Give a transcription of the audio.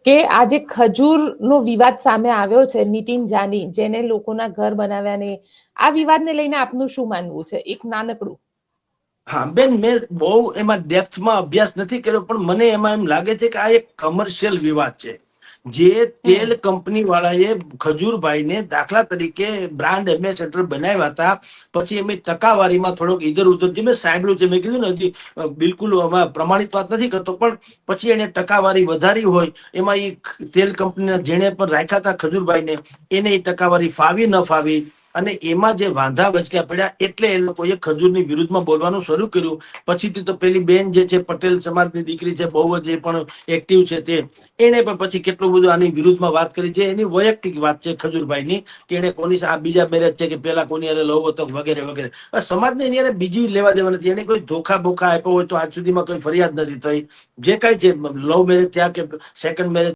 કે આજે ખજૂરનો વિવાદ સામે આવ્યો છે, નીતિન જાની, જેને લોકોના ઘર બનાવ્યા ને, આ વિવાદને લઈને આપનું શું માનવું છે? એક નાનકડું. હા બેન, મેં બહુ એમાં ડેપ્થમાં અભ્યાસ નથી કર્યો, પણ મને એમાં એમ લાગે છે કે આ એક કમર્શિયલ વિવાદ છે. જે તેલ કંપની વાળાએ ખજૂરભાઈને દાખલા તરીકે બ્રાન્ડ એમ્બેસેડર બનાવ્યા હતા, પછી એમની ટકાવારીમાં થોડોક ઇધર ઉધર, જે મેં સાંભળ્યું છે, મેં કીધું ને હજી બિલકુલ આમાં પ્રમાણિત વાત નથી કરતો, પણ પછી એને ટકાવારી વધારી હોય, એમાં એ તેલ કંપનીના જેણે પણ રાખ્યા હતા ખજૂરભાઈને, એને એ ટકાવારી ફાવી ન ફાવી, અને એમાં જે વાંધા વચક્યા પડ્યા, એટલે એ લોકોએ ખજૂરની વિરુદ્ધમાં બોલવાનું શરૂ કર્યું. પછીથી તો પેલી બેન જે છે, પટેલ સમાજની દીકરી છે, બહુ જ એ પણ એક્ટિવ છે, એને પણ પછી કેટલું બધું આની વિરુદ્ધમાં વાત કરી છે. એની વૈયક્તિક વાત છે ખજૂરભાઈની, કે એને કોની આ બીજા મેરેજ છે કે પેલા કોની અરે લવ હતો વગેરે વગેરે. સમાજને એની બીજી લેવા દેવા નથી. એને કોઈ ધોખા બોખા આપ્યો હોય તો આજ સુધીમાં કોઈ ફરિયાદ નથી થઈ. જે કઈ છે, લવ મેરેજ થયા કે સેકન્ડ મેરેજ